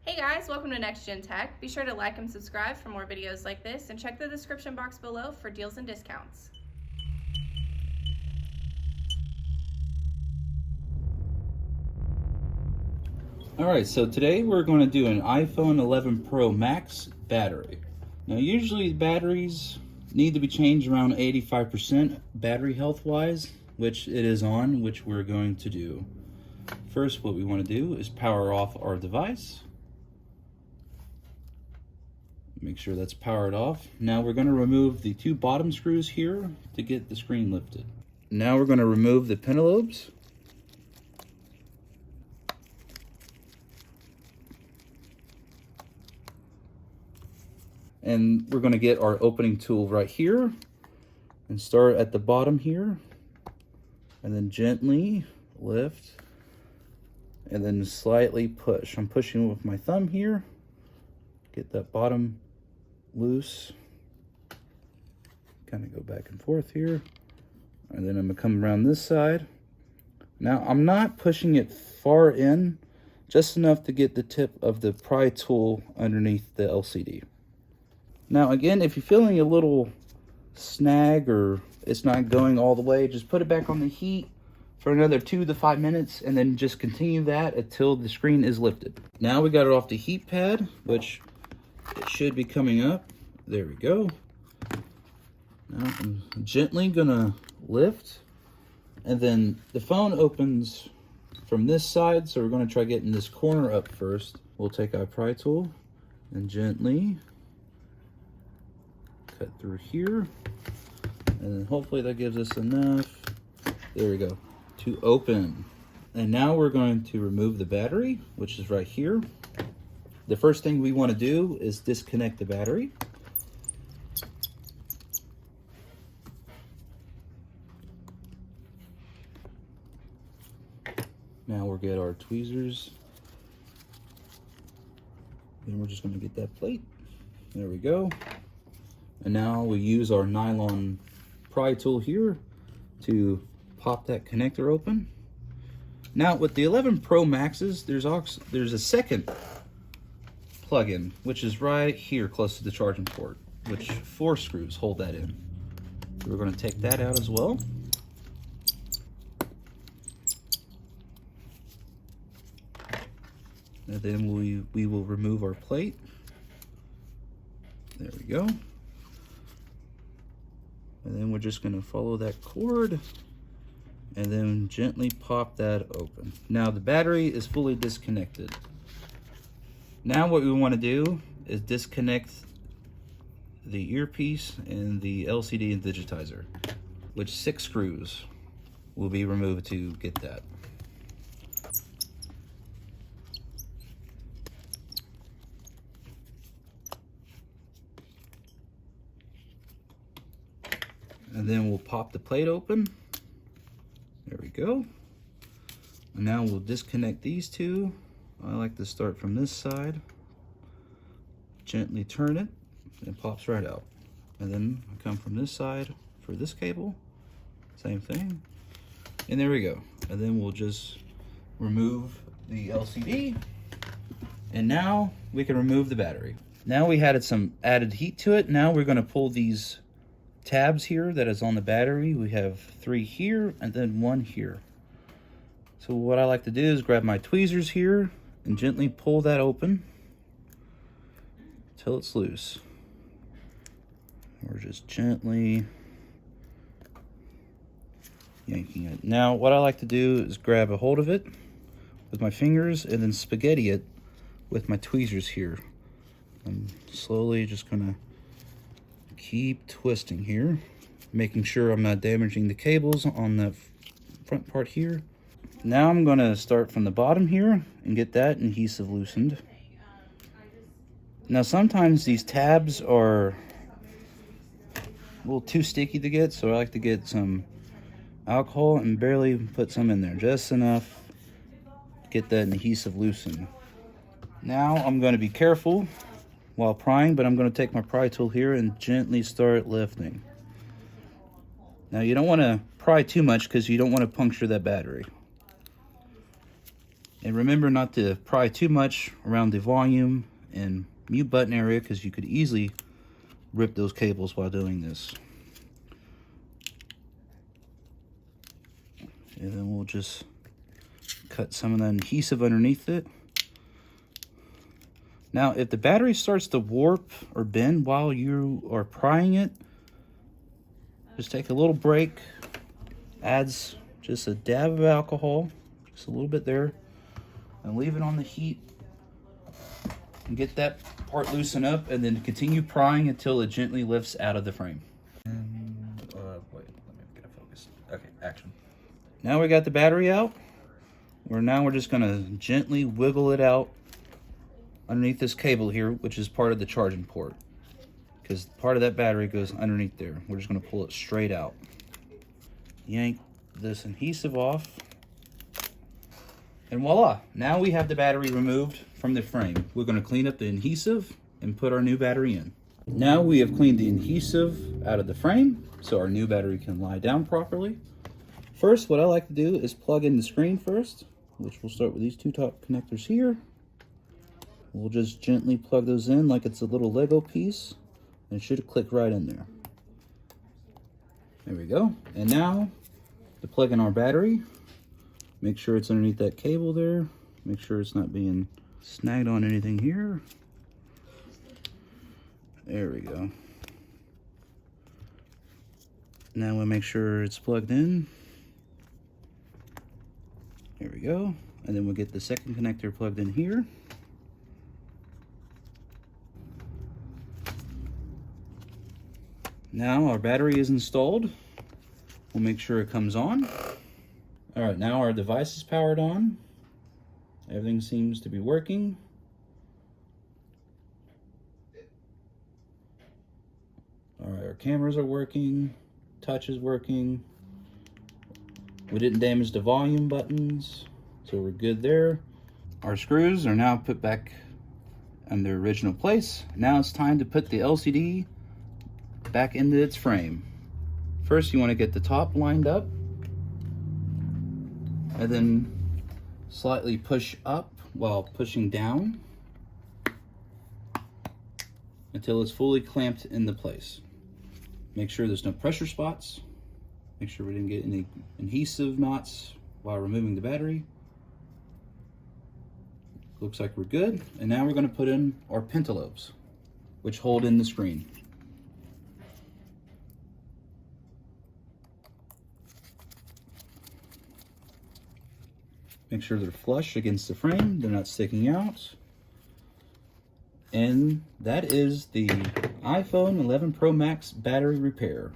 Hey guys, welcome to Next Gen Tech. Be sure to like and subscribe for more videos like this and check the description box below for deals and discounts. Alright, so today we're going to do an iPhone 11 Pro Max battery. Now usually batteries need to be changed around 85% battery health wise, which it is on, which we're going to do. First, what we want to do is power off our device. Make sure that's powered off. Now we're going to remove the two bottom screws here to get the screen lifted. Now we're going to remove the pentalobe. And we're going to get our opening tool right here and start at the bottom here and then gently lift and then slightly push. I'm pushing with my thumb here. Get that bottom loose. Kind of go back and forth here. And then I'm going to come around this side. Now I'm not pushing it far in, just enough to get the tip of the pry tool underneath the LCD. Now again, if you're feeling a little snag or it's not going all the way, just put it back on the heat for another 2 to 5 minutes and then just continue that until the screen is lifted. Now we got it off the heat pad, which it should be coming up. There we go. Now I'm gently gonna lift, and then the phone opens from this side, so we're gonna try getting this corner up first. We'll take our pry tool and gently cut through here, and then hopefully that gives us enough, there we go, to open. And now we're going to remove the battery, which is right here. The first thing we want to do is disconnect the battery. Now we'll get our tweezers. Then we're just going to get that plate. There we go. And now we use our nylon pry tool here to pop that connector open. Now with the 11 Pro Maxes, there's a second plug-in, which is right here close to the charging port, which 4 screws hold that in. So we're going to take that out as well. And then we will remove our plate. There we go. And then we're just going to follow that cord and then gently pop that open. Now the battery is fully disconnected. Now what we want to do is disconnect the earpiece and the LCD and digitizer, which 6 screws will be removed to get that. And then we'll pop the plate open. There we go. And now we'll disconnect these two. I like to start from this side, gently turn it, and it pops right out. And then I come from this side for this cable, same thing. And there we go. And then we'll just remove the LCD. And now we can remove the battery. Now we added some added heat to it. Now we're gonna pull these tabs here that is on the battery. We have 3 here and then 1 here. So what I like to do is grab my tweezers here and gently pull that open until it's loose. We're just gently yanking it. Now what I like to do is grab a hold of it with my fingers and then spaghetti it with my tweezers here. I'm slowly just gonna keep twisting here, making sure I'm not damaging the cables on the front part here. Now I'm going to start from the bottom here and get that adhesive loosened. Now sometimes these tabs are a little too sticky to get, so I like to get some alcohol and barely put some in there, just enough to get that adhesive loosened. Now I'm going to be careful while prying, but I'm going to take my pry tool here and gently start lifting. Now you don't want to pry too much because you don't want to puncture that battery. And remember not to pry too much around the volume and mute button area, because you could easily rip those cables while doing this. And then we'll just cut some of that adhesive underneath it. Now, if the battery starts to warp or bend while you are prying it, just take a little break, adds just a dab of alcohol, just a little bit there, and leave it on the heat and get that part loosened up, and then continue prying until it gently lifts out of the frame. And, wait, let me get a focus. Okay, action. Now we got the battery out. We're just gonna gently wiggle it out underneath this cable here, which is part of the charging port, because part of that battery goes underneath there. We're just gonna pull it straight out. Yank this adhesive off, and voila, now we have the battery removed from the frame. We're gonna clean up the adhesive and put our new battery in. Now we have cleaned the adhesive out of the frame so our new battery can lie down properly. First, what I like to do is plug in the screen first, which we'll start with these two top connectors here. We'll just gently plug those in like it's a little Lego piece, and it should click right in there. There we go. And now to plug in our battery, make sure it's underneath that cable there. Make sure it's not being snagged on anything here. There we go. Now we'll make sure it's plugged in. There we go. And then we'll get the second connector plugged in here. Now our battery is installed. We'll make sure it comes on. All right, now our device is powered on. Everything seems to be working. All right, our cameras are working. Touch is working. We didn't damage the volume buttons, so we're good there. Our screws are now put back in their original place. Now it's time to put the LCD back into its frame. First, you want to get the top lined up, and then slightly push up while pushing down until it's fully clamped into place. Make sure there's no pressure spots. Make sure we didn't get any adhesive knots while removing the battery. Looks like we're good. And now we're going to put in our pentalobes, which hold in the screen. Make sure they're flush against the frame, they're not sticking out. And that is the iPhone 11 Pro Max battery repair.